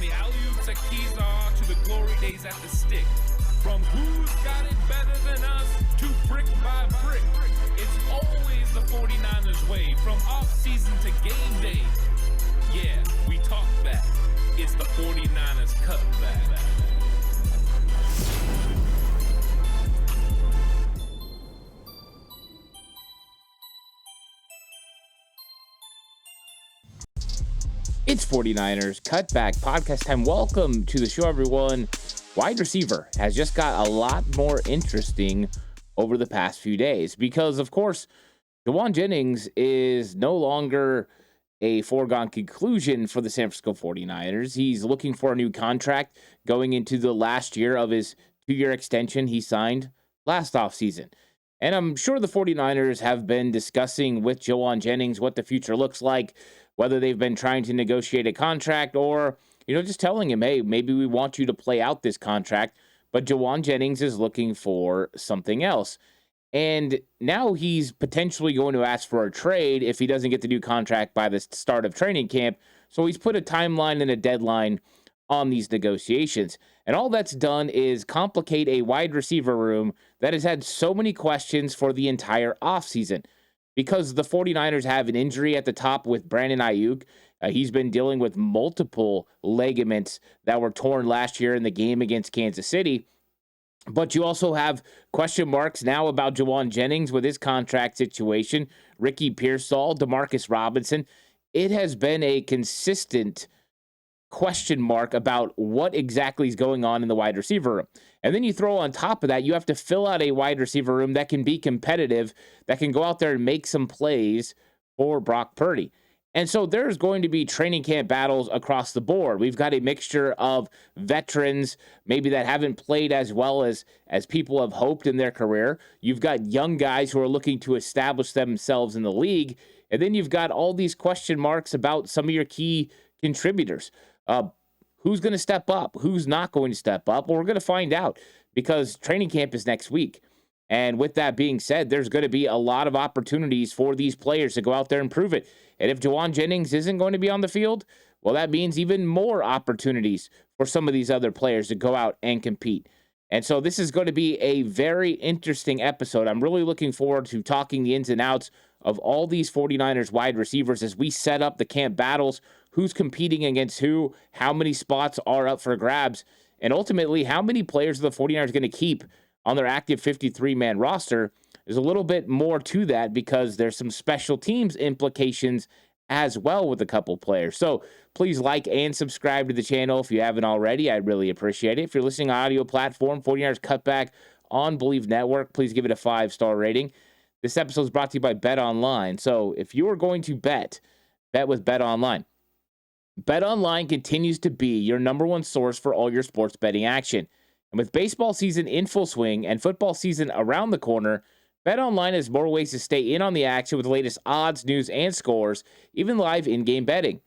the alley-oops at Kezar to the glory days at the stick. From who's got it better than us to brick by brick. It's always the 49ers way, from off-season to game day. Yeah, we talk back. It's the 49ers Cutback. It's 49ers Cutback podcast time. Welcome to the show, everyone. Wide receiver has just got a lot more interesting over the past few days because, of course, Jawan Jennings is no longer a foregone conclusion for the San Francisco 49ers. He's looking for a new contract going into the last year of his 2-year extension he signed last offseason. And I'm sure the 49ers have been discussing with Jawan Jennings what the future looks like, whether they've been trying to negotiate a contract or, just telling him, hey, maybe we want you to play out this contract. But Jawan Jennings is looking for something else. And now he's potentially going to ask for a trade if he doesn't get the new contract by the start of training camp. So he's put a timeline and a deadline on these negotiations. And all that's done is complicate a wide receiver room that has had so many questions for the entire offseason. Because the 49ers have an injury at the top with Brandon Aayuk. He's been dealing with multiple ligaments that were torn last year in the game against Kansas City. But you also have question marks now about Jawan Jennings with his contract situation, Ricky Pearsall, Demarcus Robinson. It has been a consistent question mark about what exactly is going on in the wide receiver room. And then you throw on top of that, you have to fill out a wide receiver room that can be competitive, that can go out there and make some plays for Brock Purdy. And so there's going to be training camp battles across the board. We've got a mixture of veterans, maybe that haven't played as well as people have hoped in their career. You've got young guys who are looking to establish themselves in the league. And then you've got all these question marks about some of your key contributors. Who's going to step up? Who's not going to step up? Well, we're going to find out because training camp is next week. And with that being said, there's going to be a lot of opportunities for these players to go out there and prove it. And if Jawan Jennings isn't going to be on the field, well, that means even more opportunities for some of these other players to go out and compete. And so this is going to be a very interesting episode. I'm really looking forward to talking the ins and outs of all these 49ers wide receivers as we set up the camp battles, who's competing against who, how many spots are up for grabs, and ultimately how many players are the 49ers going to keep on their active 53-man roster. There's a little bit more to that because there's some special teams implications as well with a couple players. So please like and subscribe to the channel if you haven't already. I'd really appreciate it. If you're listening on audio platform, 49ers Cutback on Believe Network, please give it a 5-star rating. This episode is brought to you by Bet Online. So if you are going to bet with Bet Online. Bet Online continues to be your number one source for all your sports betting action. And with baseball season in full swing and football season around the corner, Bet Online has more ways to stay in on the action with the latest odds, news, and scores, even live in-game betting.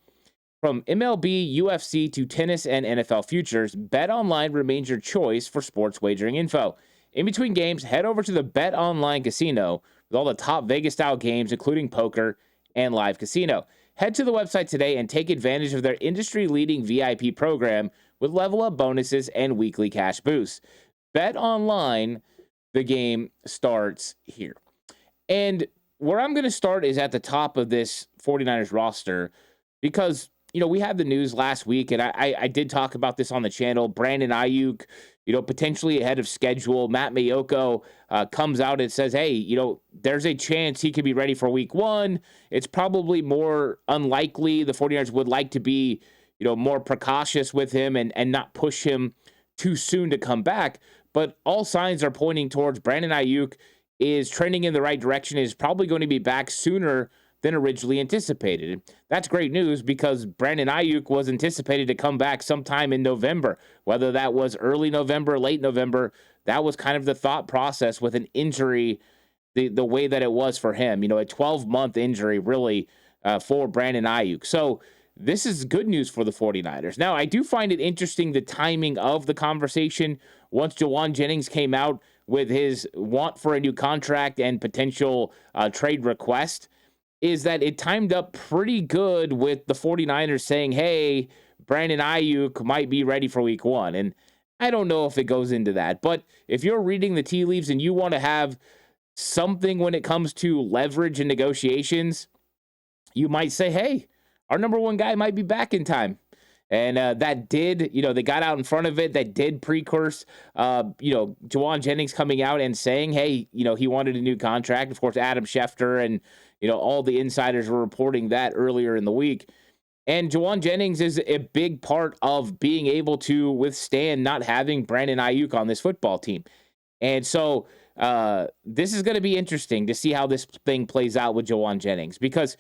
From MLB, UFC, to tennis and NFL futures, Bet Online remains your choice for sports wagering info. In between games, head over to the Bet Online casino with all the top Vegas-style games, including poker and live casino. Head to the website today and take advantage of their industry-leading VIP program with level-up bonuses and weekly cash boosts. Bet Online, the game starts here. And where I'm going to start is at the top of this 49ers roster because, we had the news last week, and I did talk about this on the channel. Brandon Aayuk, potentially ahead of schedule. Matt Mayoko comes out and says, hey, there's a chance he could be ready for week 1. It's probably more unlikely. The 49ers would like to be, more precautious with him and not push him too soon to come back. But all signs are pointing towards Brandon Aayuk is trending in the right direction, is probably going to be back sooner than originally anticipated. That's great news because Brandon Aayuk was anticipated to come back sometime in November. Whether that was early November, late November, that was kind of the thought process with an injury, the way that it was for him. A 12-month injury really for Brandon Aayuk. So this is good news for the 49ers. Now, I do find it interesting the timing of the conversation once Jawan Jennings came out with his want for a new contract and potential trade request, is that it timed up pretty good with the 49ers saying, hey, Brandon Aayuk might be ready for week 1. And I don't know if it goes into that. But if you're reading the tea leaves and you want to have something when it comes to leverage and negotiations, you might say, hey, our number one guy might be back in time. And that did, they got out in front of it. That did precurse, Jawan Jennings coming out and saying, hey, he wanted a new contract. Of course, Adam Schefter and, all the insiders were reporting that earlier in the week. And Jawan Jennings is a big part of being able to withstand not having Brandon Aayuk on this football team. And so this is going to be interesting to see how this thing plays out with Jawan Jennings, because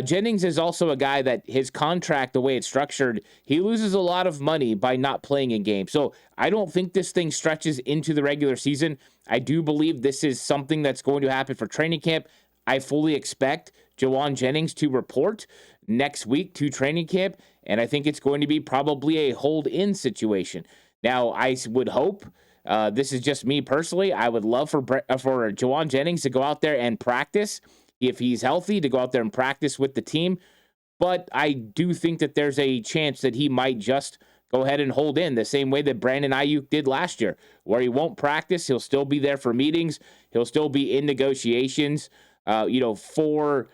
Jennings is also a guy that his contract, the way it's structured, he loses a lot of money by not playing in games. So I don't think this thing stretches into the regular season. I do believe this is something that's going to happen for training camp. I fully expect Jawan Jennings to report next week to training camp, and I think it's going to be probably a hold-in situation. Now, I would hope, this is just me personally, I would love for Jawan Jennings to go out there and practice, if he's healthy, to go out there and practice with the team. But I do think that there's a chance that he might just go ahead and hold in the same way that Brandon Aayuk did last year, where he won't practice. He'll still be there for meetings. He'll still be in negotiations, for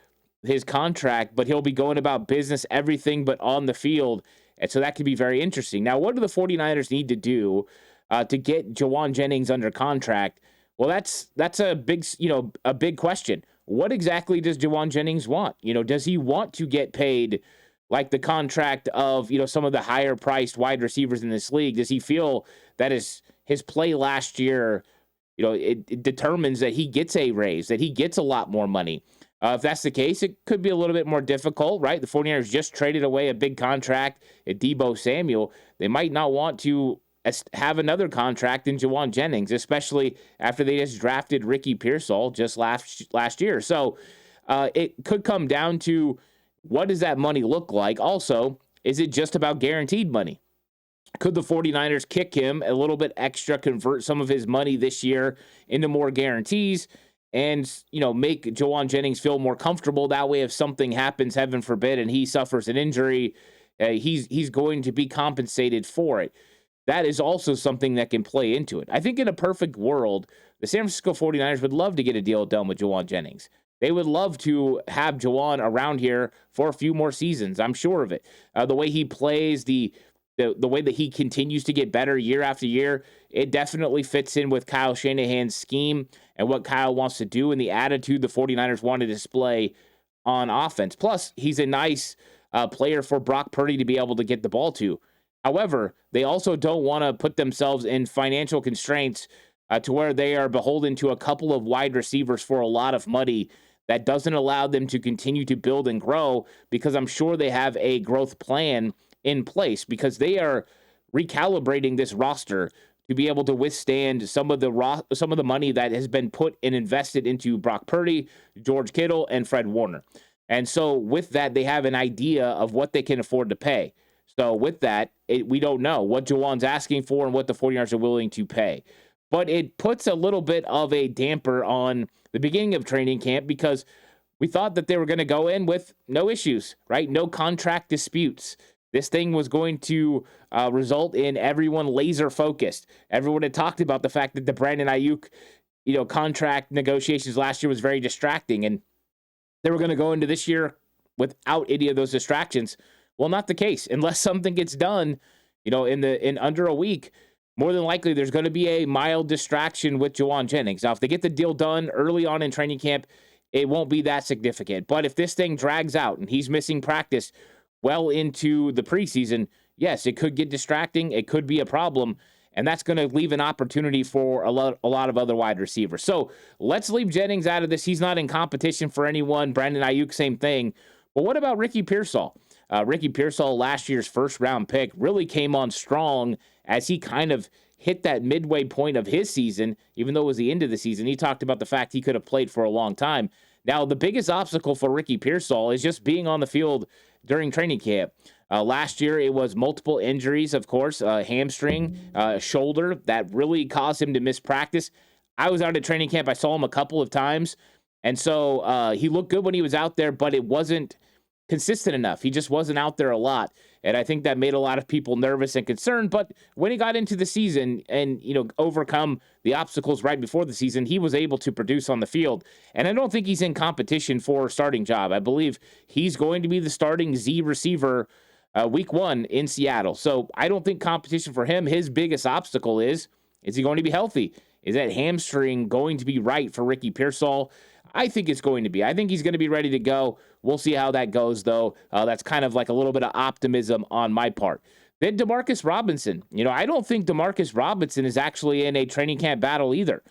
his contract, but he'll be going about business, everything but on the field. And so that could be very interesting. Now, what do the 49ers need to do to get Jawan Jennings under contract? Well, that's a big question. What exactly does Jawan Jennings want? Does he want to get paid like the contract of, some of the higher priced wide receivers in this league? Does he feel that his play last year, it determines that he gets a raise, that he gets a lot more money? If that's the case, it could be a little bit more difficult, right? The 49ers just traded away a big contract at Deebo Samuel. They might not want to have another contract in Jawan Jennings, especially after they just drafted Ricky Pearsall just last year. So it could come down to, what does that money look like? Also, is it just about guaranteed money? Could the 49ers kick him a little bit extra, convert some of his money this year into more guarantees, and, make Jawan Jennings feel more comfortable? That way, if something happens, heaven forbid, and he suffers an injury, he's going to be compensated for it. That is also something that can play into it. I think in a perfect world, the San Francisco 49ers would love to get a deal done with Jawan Jennings. They would love to have Jawan around here for a few more seasons. I'm sure of it. The way he plays, the way that he continues to get better year after year, it definitely fits in with Kyle Shanahan's scheme and what Kyle wants to do and the attitude the 49ers want to display on offense. Plus, he's a nice player for Brock Purdy to be able to get the ball to. However, they also don't want to put themselves in financial constraints to where they are beholden to a couple of wide receivers for a lot of money. That doesn't allow them to continue to build and grow, because I'm sure they have a growth plan in place, because they are recalibrating this roster to be able to withstand some of the money that has been put and invested into Brock Purdy, George Kittle, and Fred Warner. And so with that, they have an idea of what they can afford to pay. So with that, we don't know what Jawan's asking for and what the 49ers are willing to pay. But it puts a little bit of a damper on the beginning of training camp, because we thought that they were going to go in with no issues, right? No contract disputes. This thing was going to result in everyone laser focused. Everyone had talked about the fact that the Brandon Aayuk, contract negotiations last year was very distracting, and they were going to go into this year without any of those distractions. Well, not the case. Unless something gets done, in under a week, more than likely there's going to be a mild distraction with Jawan Jennings. Now, if they get the deal done early on in training camp, it won't be that significant. But if this thing drags out and he's missing practice well into the preseason, yes, it could get distracting. It could be a problem, and that's going to leave an opportunity for a lot of other wide receivers. So let's leave Jennings out of this. He's not in competition for anyone. Brandon Aayuk, same thing. But what about Ricky Pearsall? Ricky Pearsall, last year's first-round pick, really came on strong as he kind of hit that midway point of his season, even though it was the end of the season. He talked about the fact he could have played for a long time. Now, the biggest obstacle for Ricky Pearsall is just being on the field during training camp. Last year, it was multiple injuries, of course, hamstring, shoulder, that really caused him to miss practice. I was out at training camp. I saw him a couple of times, and so he looked good when he was out there, but it wasn't consistent enough. He just wasn't out there a lot. And I think that made a lot of people nervous and concerned. But when he got into the season and, overcome the obstacles right before the season, he was able to produce on the field. And I don't think he's in competition for a starting job. I believe he's going to be the starting Z receiver week 1 in Seattle. So I don't think competition for him. His biggest obstacle is he going to be healthy? Is that hamstring going to be right for Ricky Pearsall? I think it's going to be. I think he's going to be ready to go. We'll see how that goes, though. That's kind of like a little bit of optimism on my part. Then Demarcus Robinson. I don't think Demarcus Robinson is actually in a training camp battle either.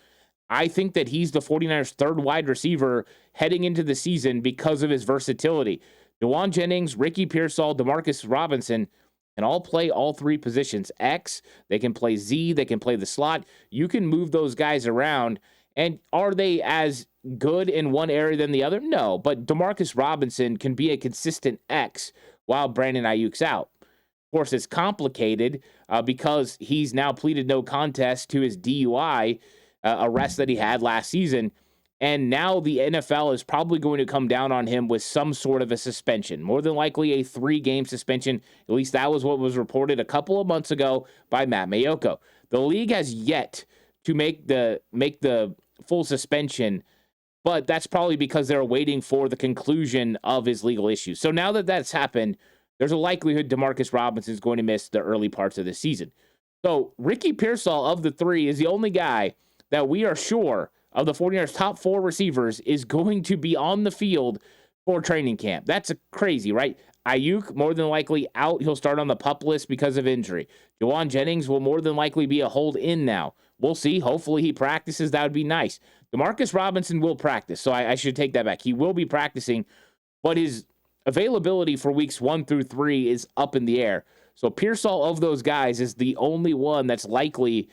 I think that he's the 49ers' third wide receiver heading into the season because of his versatility. Jawan Jennings, Ricky Pearsall, Demarcus Robinson can all play all 3 positions. X, they can play Z, they can play the slot. You can move those guys around. And are they as good in one area than the other? No, but Demarcus Robinson can be a consistent X while Brandon Aayuk's out. Of course, it's complicated because he's now pleaded no contest to his DUI arrest that he had last season. And now the NFL is probably going to come down on him with some sort of a suspension, more than likely a 3-game suspension. At least that was what was reported a couple of months ago by Matt Mayoko. The league has yet to make the full suspension, but that's probably because they're waiting for the conclusion of his legal issues. So now that that's happened, there's a likelihood Demarcus Robinson is going to miss the early parts of the season. So Ricky Pearsall of the 3 is the only guy that we are sure of the 49ers' top 4 receivers is going to be on the field for training camp. That's crazy, right? Aayuk, more than likely out. He'll start on the PUP list because of injury. Jawan Jennings will more than likely be a hold in now. We'll see. Hopefully he practices. That would be nice. Demarcus Robinson will practice, so I should take that back. He will be practicing, but his availability for weeks 1 through 3 is up in the air. So Pearsall of those guys is the only one that's likely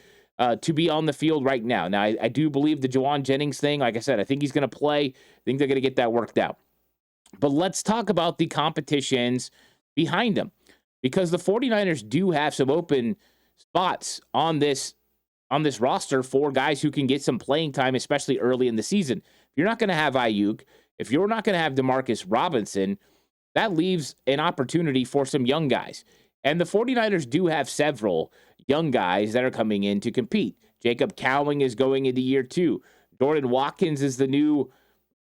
to be on the field right now. Now, I do believe the Jawan Jennings thing, like I said, I think he's going to play. I think they're going to get that worked out. But let's talk about the competitions behind him, because the 49ers do have some open spots on this roster for guys who can get some playing time, especially early in the season. If you're not going to have Aayuk, if you're not going to have Demarcus Robinson, that leaves an opportunity for some young guys. And the 49ers do have several young guys that are coming in to compete. Jacob Cowing is going into year 2. Jordan Watkins is the new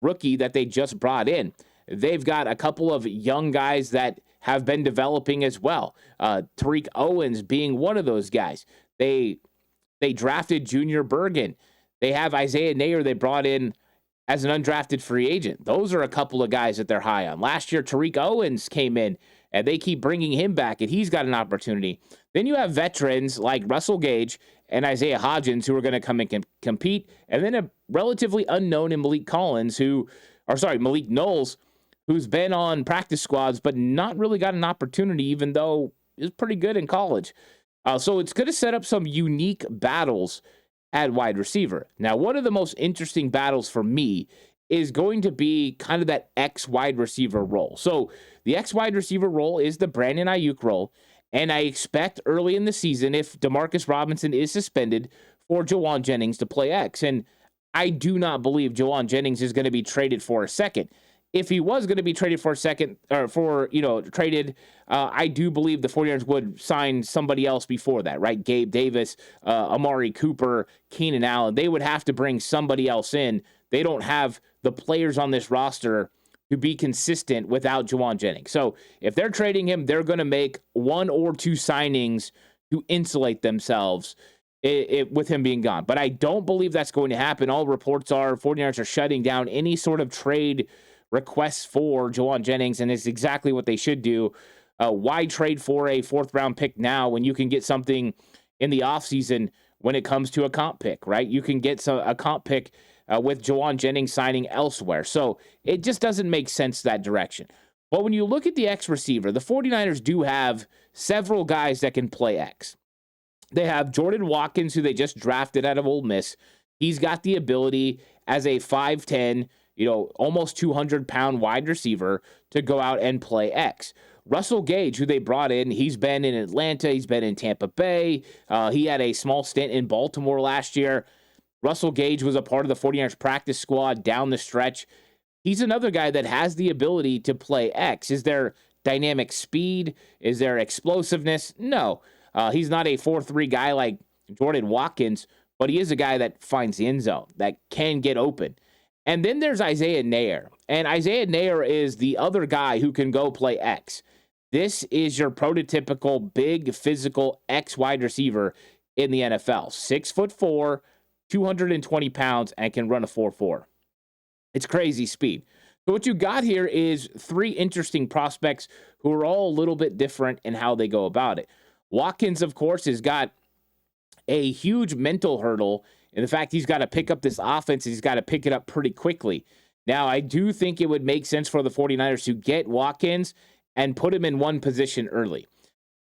rookie that they just brought in. They've got a couple of young guys that have been developing as well. Tariq Owens being one of those guys. They drafted Junior Bergen. They have Isaiah Nayer they brought in as an undrafted free agent. Those are a couple of guys that they're high on. Last year, Tariq Owens came in, and they keep bringing him back, and he's got an opportunity. Then you have veterans like Russell Gage and Isaiah Hodgins who are going to come and compete, and then a relatively unknown in Malik Knowles, who's been on practice squads but not really got an opportunity, even though he's pretty good in college. So it's going to set up some unique battles at wide receiver. Now, one of the most interesting battles for me is going to be kind of that X wide receiver role. So the X wide receiver role is the Brandon Aayuk role, and I expect early in the season, if Demarcus Robinson is suspended, for Jawan Jennings to play X. And I do not believe Jawan Jennings is going to be traded for a second. If he was going to be traded for a second, or traded, I do believe the 49ers would sign somebody else before that, right? Gabe Davis, Amari Cooper, Keenan Allen. They would have to bring somebody else in. They don't have the players on this roster to be consistent without Jawan Jennings. So if they're trading him, they're going to make 1 or 2 signings to insulate themselves with him being gone. But I don't believe that's going to happen. All reports are 49ers are shutting down any sort of trade requests for Jawan Jennings, and it's exactly what they should do. Why trade for a 4th-round pick now when you can get something in the offseason when it comes to a comp pick, right? You can get a comp pick with Jawan Jennings signing elsewhere. So it just doesn't make sense that direction. But when you look at the X receiver, the 49ers do have several guys that can play X. They have Jordan Watkins, who they just drafted out of Ole Miss. He's got the ability as a 5'10", almost 200-pound wide receiver to go out and play X. Russell Gage, who they brought in, he's been in Atlanta. He's been in Tampa Bay. He had a small stint in Baltimore last year. Russell Gage was a part of the 49ers practice squad down the stretch. he's another guy that has the ability to play X. Is there dynamic speed? Is there explosiveness? No. He's not a 4-3 guy like Jordan Watkins, but he is a guy that finds the end zone, that can get open. And then there's Isaiah Nair. And Isaiah Nair is the other guy who can go play X. This is your prototypical big physical X wide receiver in the NFL. 6'4", 220 pounds, and can run a 4.4. It's crazy speed. So what you got here is three interesting prospects who are all a little bit different in how they go about it. Watkins, of course, has got a huge mental hurdle in the fact he's got to pick up this offense. He's got to pick it up pretty quickly. Now, I do think it would make sense for the 49ers to get Watkins and put him in one position early.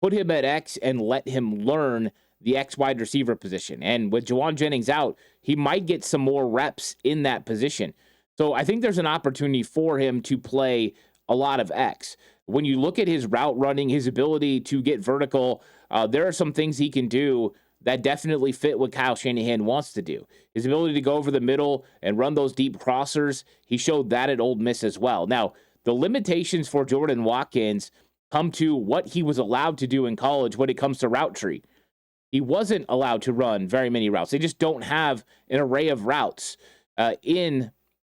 Put him at X and let him learn the X wide receiver position. And with Jawan Jennings out, he might get some more reps in that position. So I think there's an opportunity for him to play a lot of X. When you look at his route running, his ability to get vertical, there are some things he can do that definitely fit what Kyle Shanahan wants to do. His ability to go over the middle and run those deep crossers, he showed that at Ole Miss as well. Now, the limitations for Jordan Watkins come to what he was allowed to do in college when it comes to route tree. He wasn't allowed to run very many routes. They just don't have an array of routes in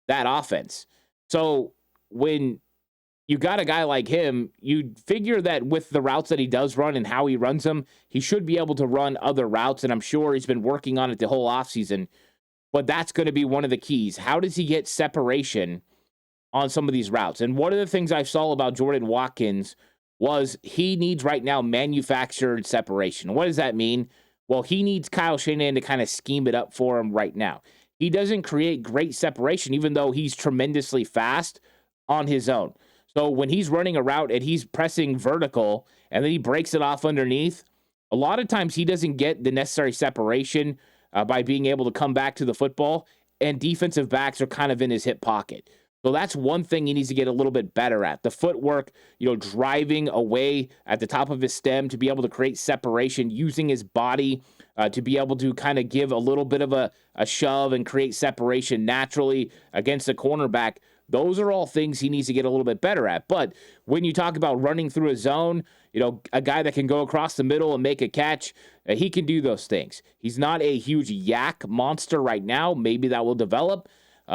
that offense. So when you got a guy like him, you figure that with the routes that he does run and how he runs them, he should be able to run other routes, and I'm sure he's been working on it the whole offseason. But that's going to be one of the keys. How does he get separation on some of these routes? And one of the things I saw about Jordan Watkins was he needs right now manufactured separation. What does that mean? Well, he needs Kyle Shanahan to kind of scheme it up for him right now. He doesn't create great separation, even though he's tremendously fast on his own. So when he's running a route and he's pressing vertical and then he breaks it off underneath, a lot of times he doesn't get the necessary separation by being able to come back to the football, and defensive backs are kind of in his hip pocket. So that's one thing he needs to get a little bit better at. The footwork, driving away at the top of his stem to be able to create separation, using his body to be able to kind of give a little bit of a shove and create separation naturally against a cornerback. Those are all things he needs to get a little bit better at. But when you talk about running through a zone, a guy that can go across the middle and make a catch, he can do those things. He's not a huge yak monster right now. Maybe that will develop.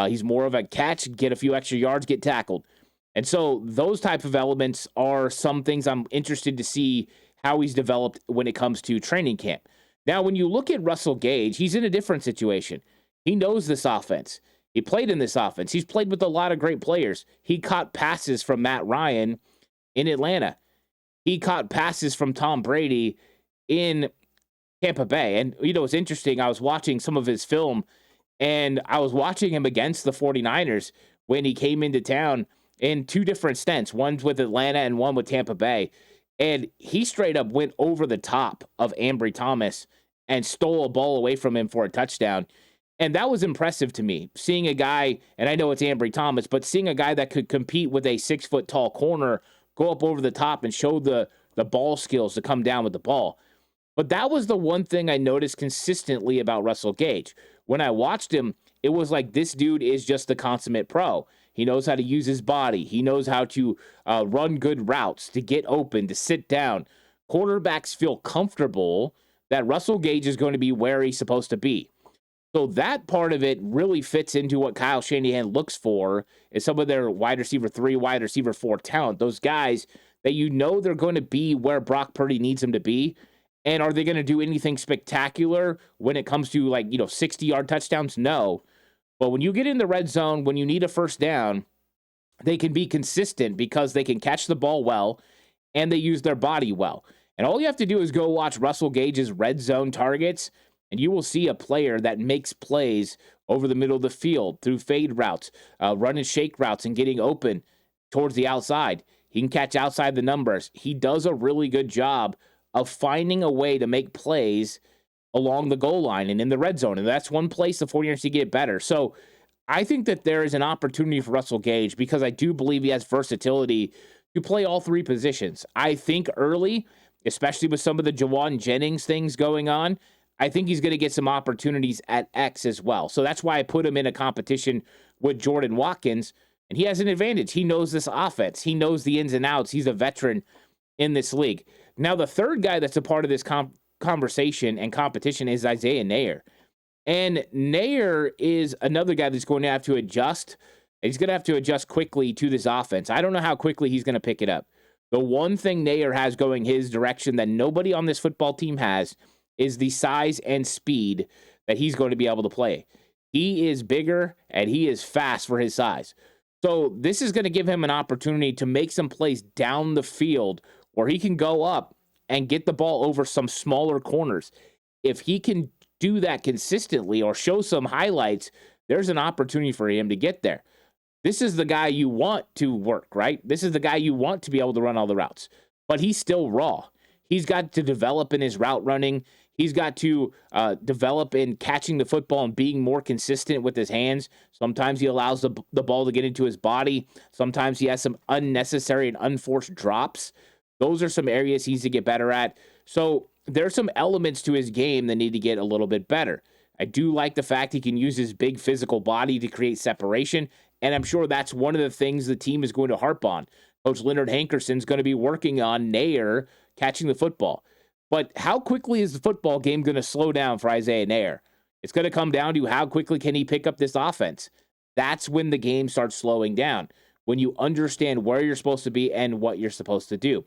He's more of a catch, get a few extra yards, get tackled. And so those type of elements are some things I'm interested to see how he's developed when it comes to training camp. Now, when you look at Russell Gage, he's in a different situation. He knows this offense. He played in this offense. He's played with a lot of great players. He caught passes from Matt Ryan in Atlanta. He caught passes from Tom Brady in Tampa Bay. And, it's interesting. I was watching some of his film, and I was watching him against the 49ers when he came into town in two different stints, one with Atlanta and one with Tampa Bay. And he straight up went over the top of Ambry Thomas and stole a ball away from him for a touchdown. And that was impressive to me, seeing a guy, and I know it's Ambry Thomas, but seeing a guy that could compete with a 6-foot-tall corner go up over the top and show the ball skills to come down with the ball. But that was the one thing I noticed consistently about Russell Gage. When I watched him, it was like this dude is just the consummate pro. He knows how to use his body. He knows how to run good routes, to get open, to sit down. Quarterbacks feel comfortable that Russell Gage is going to be where he's supposed to be. So that part of it really fits into what Kyle Shanahan looks for is some of their wide receiver 3, wide receiver 4 talent. Those guys that they're going to be where Brock Purdy needs them to be. And are they going to do anything spectacular when it comes to 60-yard touchdowns? No. But when you get in the red zone, when you need a first down, they can be consistent because they can catch the ball well and they use their body well. And all you have to do is go watch Russell Gage's red zone targets, and you will see a player that makes plays over the middle of the field through fade routes, run and shake routes, and getting open towards the outside. He can catch outside the numbers. He does a really good job of finding a way to make plays along the goal line and in the red zone. And that's one place the 49ers need to get better. So I think that there is an opportunity for Russell Gage because I do believe he has versatility to play all three positions. I think early, especially with some of the Jawan Jennings things going on, I think he's going to get some opportunities at X as well. So that's why I put him in a competition with Jordan Watkins. And he has an advantage. He knows this offense. He knows the ins and outs. He's a veteran in this league. Now, the third guy that's a part of this conversation and competition is Isaiah Nair. And Nair is another guy that's going to have to adjust. He's going to have to adjust quickly to this offense. I don't know how quickly he's going to pick it up. The one thing Nair has going his direction that nobody on this football team has is the size and speed that he's going to be able to play. He is bigger and he is fast for his size. So this is going to give him an opportunity to make some plays down the field where he can go up and get the ball over some smaller corners. If he can do that consistently or show some highlights, there's an opportunity for him to get there. This is the guy you want to work, right? This is the guy you want to be able to run all the routes, but he's still raw. He's got to develop in his route running. He's got to develop in catching the football and being more consistent with his hands. Sometimes he allows the ball to get into his body. Sometimes he has some unnecessary and unforced drops. Those are some areas he needs to get better at. So there's some elements to his game that need to get a little bit better. I do like the fact he can use his big physical body to create separation, and I'm sure that's one of the things the team is going to harp on. Coach Leonard Hankerson's going to be working on Nair catching the football. But how quickly is the football game going to slow down for Isaiah Nair? It's going to come down to how quickly can he pick up this offense. That's when the game starts slowing down, when you understand where you're supposed to be and what you're supposed to do.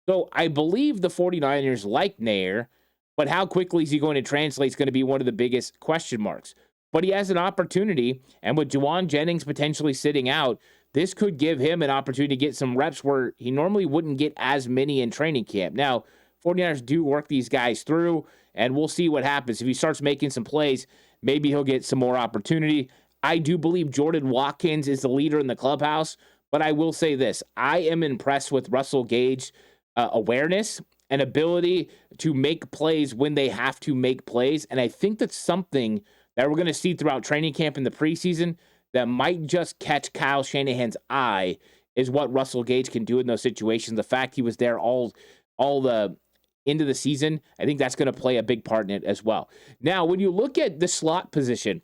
So I believe the 49ers like Nair, but how quickly is he going to translate is going to be one of the biggest question marks. But he has an opportunity, and with Jawan Jennings potentially sitting out, this could give him an opportunity to get some reps where he normally wouldn't get as many in training camp. Now, 49ers do work these guys through, and we'll see what happens. If he starts making some plays, maybe he'll get some more opportunity. I do believe Jordan Watkins is the leader in the clubhouse, but I will say this. I am impressed with Russell Gage's awareness and ability to make plays when they have to make plays, and I think that's something that we're going to see throughout training camp in the preseason that might just catch Kyle Shanahan's eye is what Russell Gage can do in those situations. The fact he was there all the into the season, I think that's going to play a big part in it as well. Now, when you look at the slot position,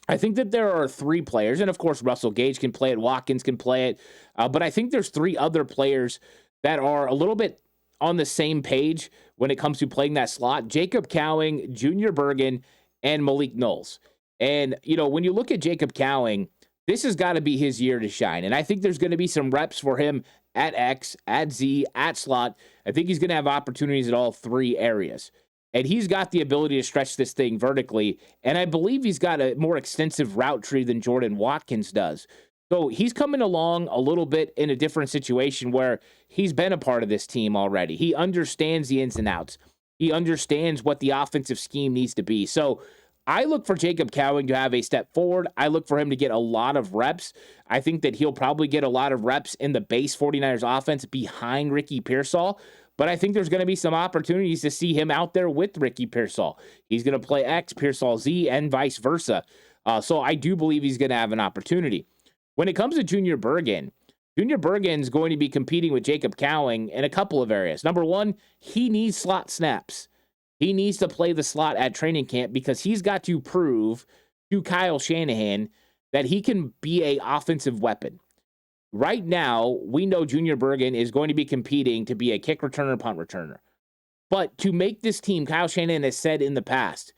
I think that there are three players, and of course Russell Gage can play it, Watkins can play it, but I think there's three other players that are a little bit on the same page when it comes to playing that slot: Jacob Cowing, Junior Bergen, and Malik Knowles. And, you know, when you look at Jacob Cowing, this has got to be his year to shine. And I think there's going to be some reps for him at X, at Z, at slot. I think he's going to have opportunities at all three areas. And he's got the ability to stretch this thing vertically. And I believe he's got a more extensive route tree than Jordan Watkins does. So he's coming along a little bit in a different situation where he's been a part of this team already. He understands the ins and outs. He understands what the offensive scheme needs to be. So I look for Jacob Cowing to have a step forward. I look for him to get a lot of reps. I think that he'll probably get a lot of reps in the base 49ers offense behind Ricky Pearsall. But I think there's going to be some opportunities to see him out there with Ricky Pearsall. He's going to play X, Pearsall Z, and vice versa. So I do believe he's going to have an opportunity. When it comes to Junior Bergen's going to be competing with Jacob Cowing in a couple of areas. Number one, he needs slot snaps. He needs to play the slot at training camp because he's got to prove to Kyle Shanahan that he can be an offensive weapon. Right now, we know Junior Bergen is going to be competing to be a kick returner, punt returner. But to make this team, Kyle Shanahan has said in the past,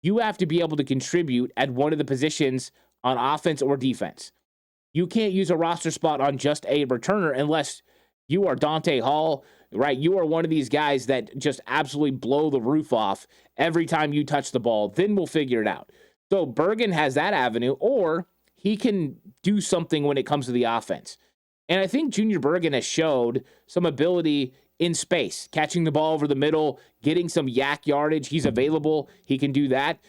you have to be able to contribute at one of the positions on offense or defense. You can't use a roster spot on just a returner unless you are Dante Hall, right? You are one of these guys that just absolutely blow the roof off every time you touch the ball. Then we'll figure it out. So Bergen has that avenue, or he can do something when it comes to the offense. And I think Junior Bergen has showed some ability in space, catching the ball over the middle, getting some yak yardage. He's available. He can do that.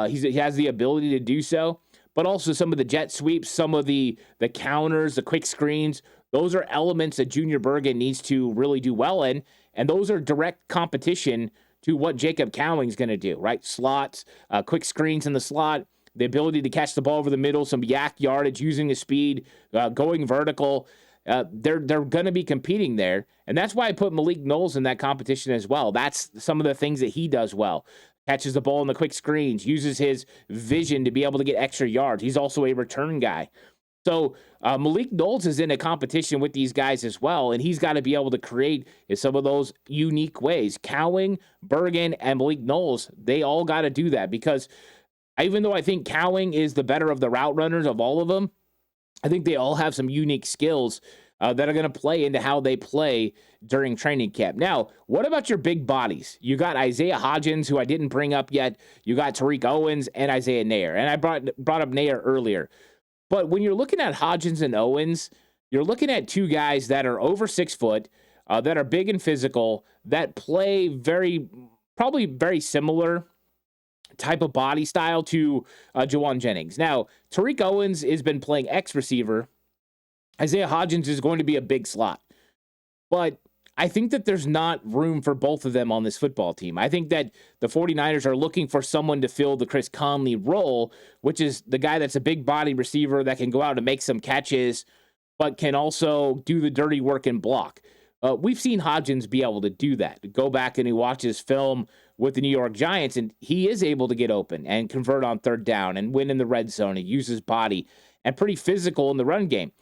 He has the ability to do so. But also some of the jet sweeps, some of the counters, the quick screens. Those are elements that Junior Bergen needs to really do well in. And those are direct competition to what Jacob Cowing's going to do, right? Slots, quick screens in the slot, the ability to catch the ball over the middle, some yak yardage, using the speed, going vertical. They're going to be competing there. And that's why I put Malik Knowles in that competition as well. That's some of the things that he does well. Catches the ball in the quick screens, uses his vision to be able to get extra yards. He's also a return guy. So Malik Knowles is in a competition with these guys as well, and he's got to be able to create in some of those unique ways. Cowing, Bergen, and Malik Knowles, they all got to do that because even though I think Cowing is the better of the route runners of all of them, I think they all have some unique skills that are going to play into how they play during training camp. Now, what about your big bodies? You got Isaiah Hodgins, who I didn't bring up yet. You got Tariq Owens and Isaiah Nair. And I brought up Nair earlier. But when you're looking at Hodgins and Owens, you're looking at two guys that are over 6 foot, that are big and physical, that play probably very similar type of body style to Jawan Jennings. Now, Tariq Owens has been playing X receiver. Isaiah Hodgins is going to be a big slot. But I think that there's not room for both of them on this football team. I think that the 49ers are looking for someone to fill the Chris Conley role, which is the guy that's a big body receiver that can go out and make some catches, but can also do the dirty work and block. We've seen Hodgins be able to do that. Go back and he watches film with the New York Giants, and he is able to get open and convert on third down and win in the red zone and use his body and pretty physical in the run game.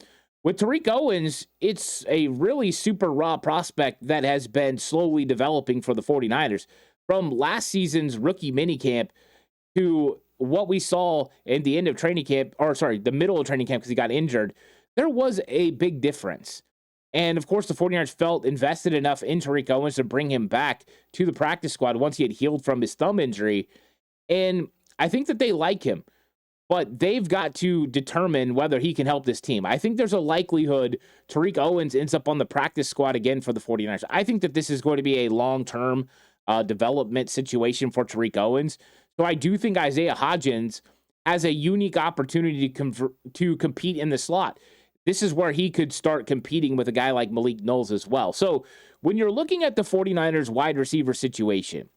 With Tariq Owens, it's a really super raw prospect that has been slowly developing for the 49ers. From last season's rookie minicamp to what we saw in the end of training camp, the middle of training camp because he got injured, there was a big difference. And of course, the 49ers felt invested enough in Tariq Owens to bring him back to the practice squad once he had healed from his thumb injury. And I think that they like him, but they've got to determine whether he can help this team. I think there's a likelihood Tariq Owens ends up on the practice squad again for the 49ers. I think that this is going to be a long-term development situation for Tariq Owens. So I do think Isaiah Hodgins has a unique opportunity to compete in the slot. This is where he could start competing with a guy like Malik Knowles as well. So when you're looking at the 49ers wide receiver situation,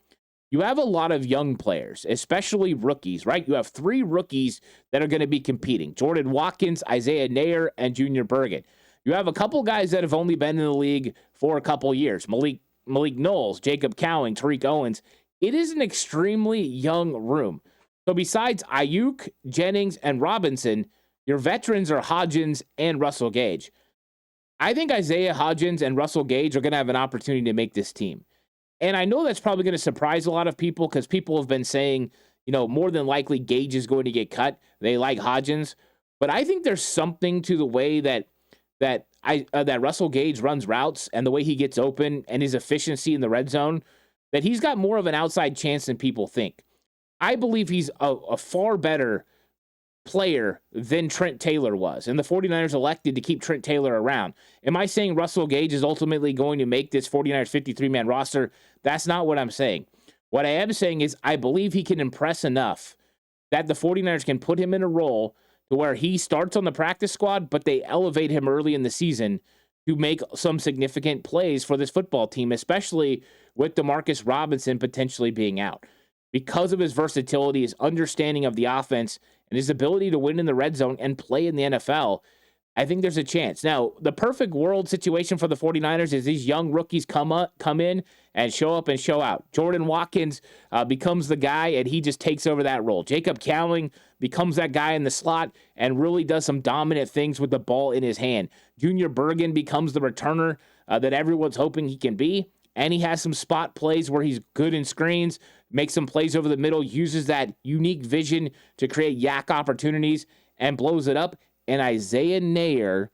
you have a lot of young players, especially rookies, right? You have 3 rookies that are going to be competing: Jordan Watkins, Isaiah Nair, and Junior Bergen. You have a couple guys that have only been in the league for a couple years: Malik Knowles, Jacob Cowing, Tariq Owens. It is an extremely young room. So besides Aayuk, Jennings, and Robinson, your veterans are Hodgins and Russell Gage. I think Isaiah Hodgins and Russell Gage are going to have an opportunity to make this team. And I know that's probably going to surprise a lot of people because people have been saying, more than likely Gage is going to get cut. They like Hodgins. But I think there's something to the way that Russell Gage runs routes and the way he gets open and his efficiency in the red zone, that he's got more of an outside chance than people think. I believe he's a far better player than Trent Taylor was, and the 49ers elected to keep Trent Taylor around. Am I saying Russell Gage is ultimately going to make this 49ers 53-man roster? That's not what I'm saying. What I am saying is I believe he can impress enough that the 49ers can put him in a role to where he starts on the practice squad, but they elevate him early in the season to make some significant plays for this football team, especially with DeMarcus Robinson potentially being out. Because of his versatility, his understanding of the offense, and his ability to win in the red zone and play in the NFL, I think there's a chance. Now, the perfect world situation for the 49ers is these young rookies come in and show up and show out. Jordan Watkins becomes the guy, and he just takes over that role. Jacob Cowing becomes that guy in the slot and really does some dominant things with the ball in his hand. Junior Bergen becomes the returner that everyone's hoping he can be. And he has some spot plays where he's good in screens, makes some plays over the middle, uses that unique vision to create yak opportunities, and blows it up. And Isaiah Nair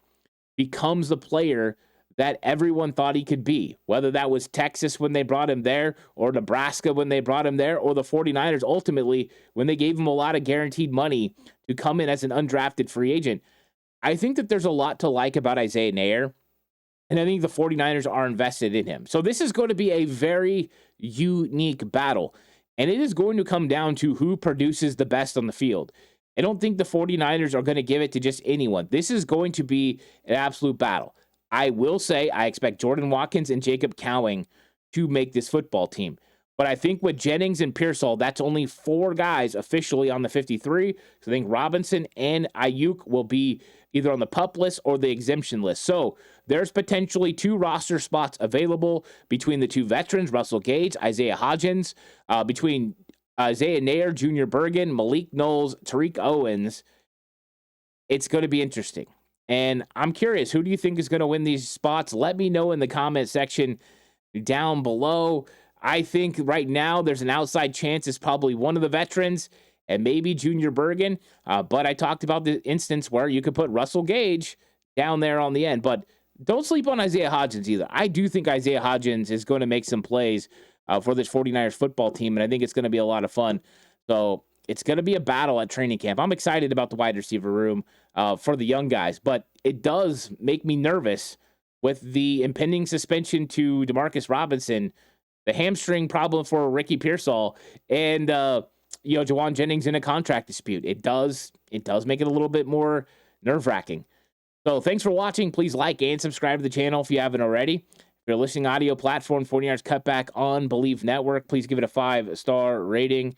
becomes the player that everyone thought he could be, whether that was Texas when they brought him there, or Nebraska when they brought him there, or the 49ers ultimately when they gave him a lot of guaranteed money to come in as an undrafted free agent. I think that there's a lot to like about Isaiah Nair. And I think the 49ers are invested in him. So this is going to be a very unique battle. And it is going to come down to who produces the best on the field. I don't think the 49ers are going to give it to just anyone. This is going to be an absolute battle. I will say I expect Jordan Watkins and Jacob Cowing to make this football team. But I think with Jennings and Pearsall, that's only 4 guys officially on the 53. So I think Robinson and Aayuk will be either on the PUP list or the exemption list. So there's potentially 2 roster spots available between the 2 veterans, Russell Gage, Isaiah Hodgins, between Isaiah Nair, Junior Bergen, Malik Knowles, Tariq Owens. it's going to be interesting. And I'm curious, who do you think is going to win these spots? Let me know in the comment section down below. I think right now there's an outside chance it's probably one of the veterans and maybe Junior Bergen. But I talked about the instance where you could put Russell Gage down there on the end. But don't sleep on Isaiah Hodgins either. I do think Isaiah Hodgins is going to make some plays for this 49ers football team, and I think it's going to be a lot of fun. So it's going to be a battle at training camp. I'm excited about the wide receiver room for the young guys, but it does make me nervous with the impending suspension to Demarcus Robinson, the hamstring problem for Ricky Pearsall, and Jawan Jennings in a contract dispute. It does make it a little bit more nerve-wracking. So thanks for watching. Please like and subscribe to the channel if you haven't already. If you're listening audio platform, 49ers Cutback on Believe Network, please give it a 5-star rating.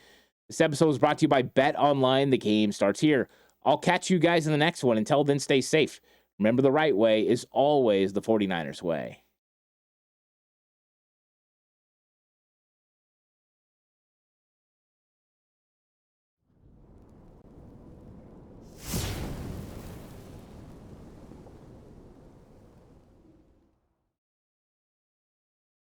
This episode was brought to you by Bet Online. The game starts here. I'll catch you guys in the next one. Until then, stay safe. Remember, the right way is always the 49ers way.